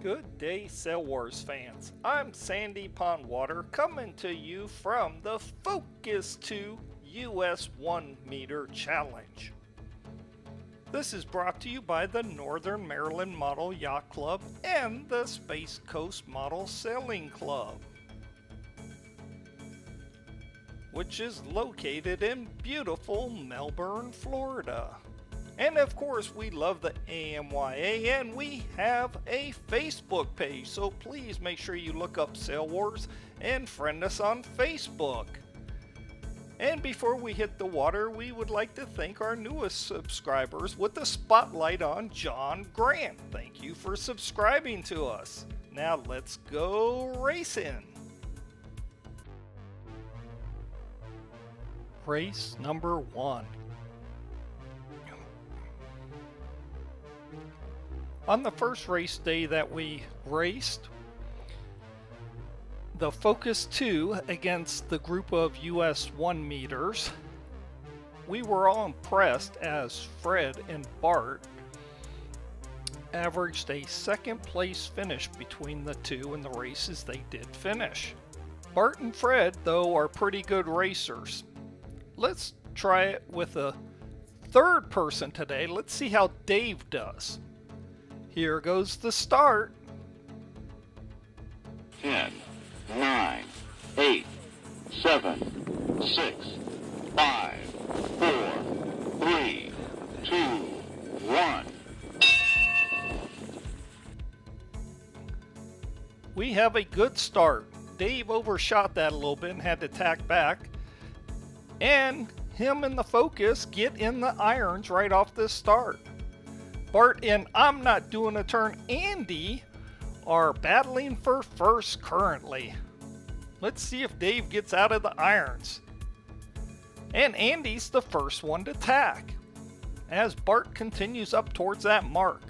Good day, Sail Wars fans. I'm Sandy Pondwater coming to you from the Focus 2 US1 m Challenge. This is brought to you by the Northern Maryland Model Yacht Club and the Space Coast Model Sailing Club, which is located in beautiful Melbourne, Florida. And of course, we love the AMYA, and we have a Facebook page, so please make sure you look up Sail Wars and friend us on Facebook. And before we hit the water, we would like to thank our newest subscribers with the spotlight on John Grant. Thank you for subscribing to us. Now let's go racing. Race number 1. On the first race day that we raced, the Focus 2 against the group of US1 m, we were all impressed as Fred and Bart averaged a second place finish between the two in the races they did finish. Bart and Fred, though, are pretty good racers. Let's try it with a third person today. Let's see how Dave does. Here goes the start. 10, 9, 8, 7, 6, 5, 4, 3, 2, 1. We have a good start. Dave overshot that a little bit and had to tack back. And him and the Focus get in the irons right off this start. Bart and I'm Not Doing a Turn Andy are battling for first currently. Let's see if Dave gets out of the irons. And Andy's the first one to tack as Bart continues up towards that mark.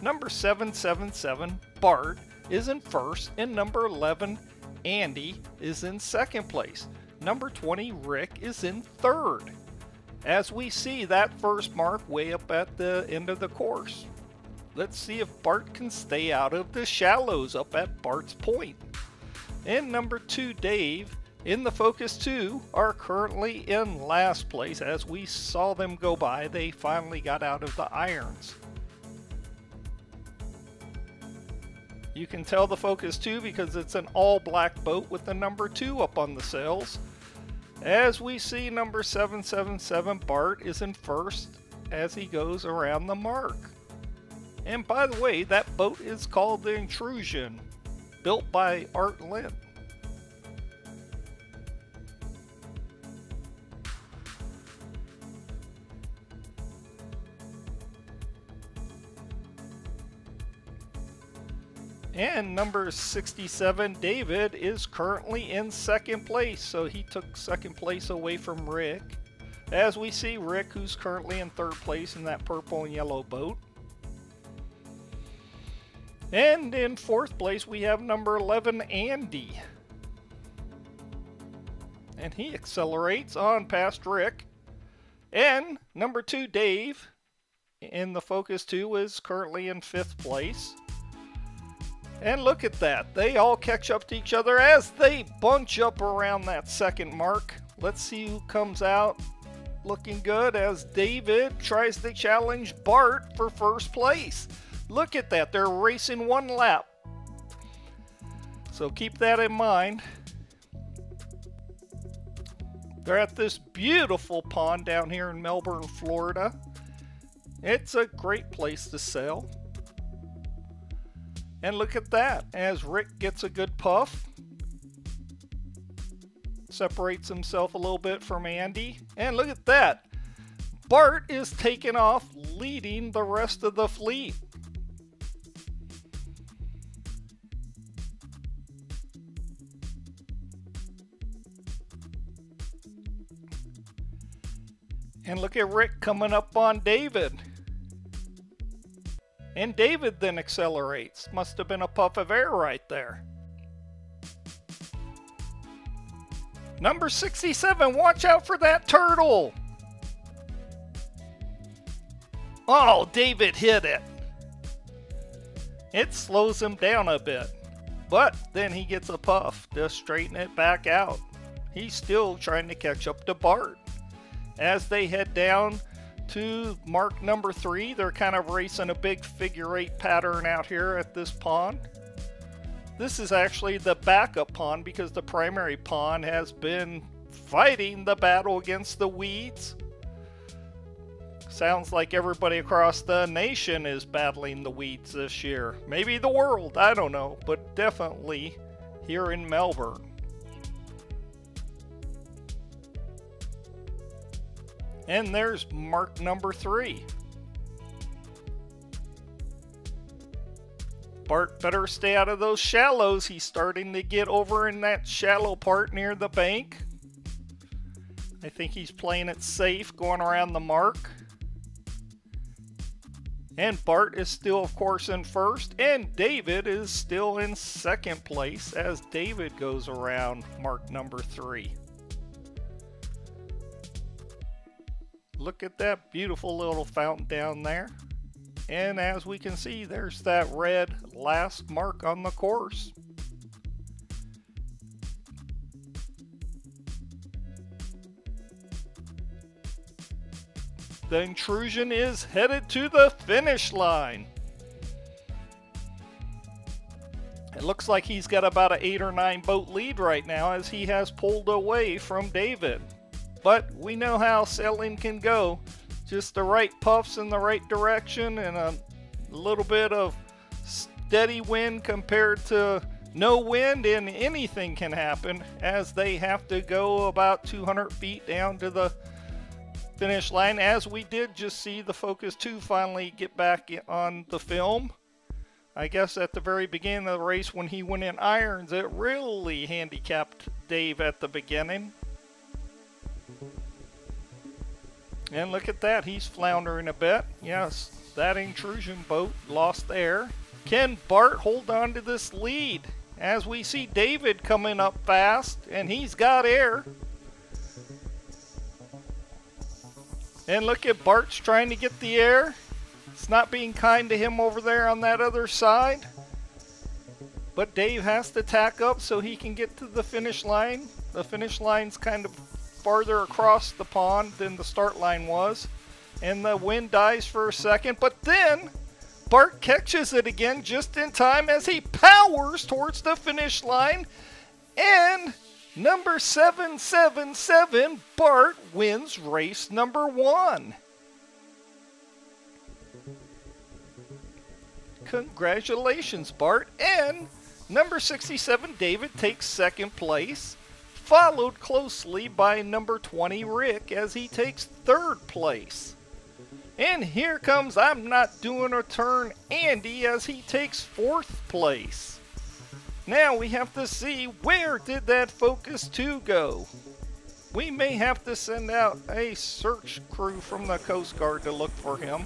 Number 777, Bart, is in first, and number 11, Andy, is in second place. Number 20, Rick, is in third, as we see that first mark way up at the end of the course. Let's see if Bart can stay out of the shallows up at Bart's point. And number 2, Dave, in the Focus 2, are currently in last place. As we saw them go by, they finally got out of the irons. You can tell the Focus 2 because it's an all black boat with the number 2 up on the sails. As we see, number 777, Bart, is in first as he goes around the mark. And by the way, that boat is called the Intrusion, built by Art Lynn. And number 67, David, is currently in second place, so he took second place away from Rick. As we see Rick, who's currently in third place in that purple and yellow boat. And in fourth place, we have number 11, Andy. And he accelerates on past Rick. And number 2, Dave, in the Focus 2, is currently in fifth place. And look at that, they all catch up to each other as they bunch up around that second mark. Let's see who comes out looking good as David tries to challenge Bart for first place. Look at that, they're racing one lap. So keep that in mind. They're at this beautiful pond down here in Melbourne, Florida. It's a great place to sail. And look at that, as Rick gets a good puff, separates himself a little bit from Andy, and look at that, Bart is taking off, leading the rest of the fleet. And look at Rick coming up on David. And David then accelerates. Must have been a puff of air right there. Number 67, watch out for that turtle. Oh, David hit it. It slows him down a bit, but then he gets a puff to straighten it back out. He's still trying to catch up to Bart. As they head down to mark number 3, they're kind of racing a big figure 8 pattern out here at this pond. This is actually the backup pond because the primary pond has been fighting the battle against the weeds. Sounds like everybody across the nation is battling the weeds this year. Maybe the world, I don't know, but definitely here in Melbourne. And there's mark number 3. Bart better stay out of those shallows. He's starting to get over in that shallow part near the bank. I think he's playing it safe, going around the mark. And Bart is still, of course, in first. And David is still in second place as David goes around mark number 3. Look at that beautiful little fountain down there. And as we can see, there's that red last mark on the course. The intrusion is headed to the finish line. It looks like he's got about an 8 or 9 boat lead right now as he has pulled away from David. But we know how sailing can go. Just the right puffs in the right direction and a little bit of steady wind compared to no wind, and anything can happen as they have to go about 200 feet down to the finish line, as we did just see the Focus 2 finally get back on the film. I guess at the very beginning of the race when he went in irons, it really handicapped Dave at the beginning. And look at that, he's floundering a bit. Yes, that intrusion boat lost air. Can Bart hold on to this lead? As we see David coming up fast, and he's got air. And look at Bart's trying to get the air. It's not being kind to him over there on that other side. But Dave has to tack up so he can get to the finish line. The finish line's kind of farther across the pond than the start line was. And the wind dies for a second, but then Bart catches it again just in time as he powers towards the finish line. And number 777, Bart wins race number 1. Congratulations, Bart. And number 67, David, takes second place, followed closely by number 20, Rick, as he takes third place. And here comes I'm Not Doing a Turn, Andy, as he takes fourth place. Now we have to see, where did that Focus 2 go? We may have to send out a search crew from the Coast Guard to look for him.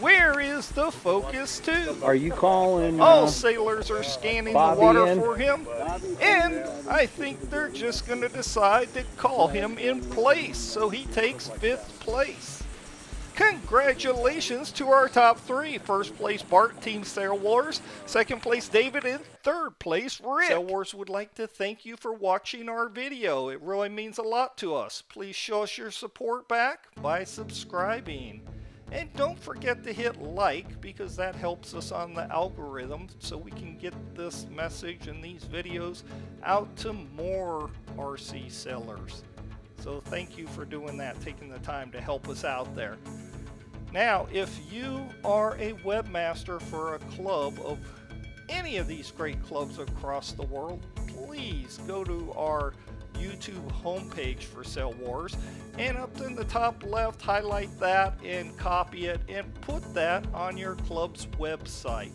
Where is the Focus 2? Are you calling? All sailors are scanning Bobby the water in? for him, and I think they're just going to decide to call him in place, so he takes 5th place. Congratulations to our top 3. First place, Bart, Team Sail Wars. Second place, David. And third place, Rick. Sail Wars would like to thank you for watching our video. It really means a lot to us. Please show us your support back by subscribing. And don't forget to hit like, because that helps us on the algorithm so we can get this message and these videos out to more RC sailors. So thank you for doing that, taking the time to help us out there. Now, if you are a webmaster for a club of any of these great clubs across the world, please go to our YouTube homepage for Sail Wars, and up in the top left, highlight that and copy it and put that on your club's website.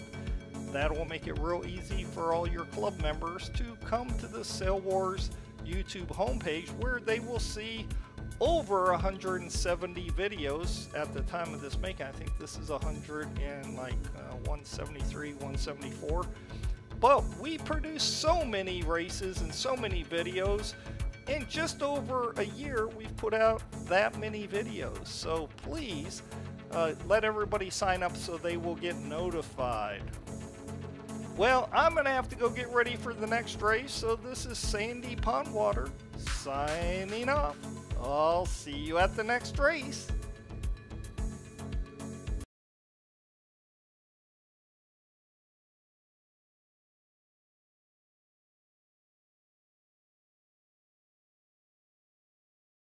That will make it real easy for all your club members to come to the Sail Wars YouTube homepage, where they will see over 170 videos at the time of this making. I think this is 173, 174. But we produce so many races and so many videos. In just over a year, we've put out that many videos. So please let everybody sign up so they will get notified. Well, I'm going to have to go get ready for the next race, so this is Sandy Pondwater signing off. I'll see you at the next race.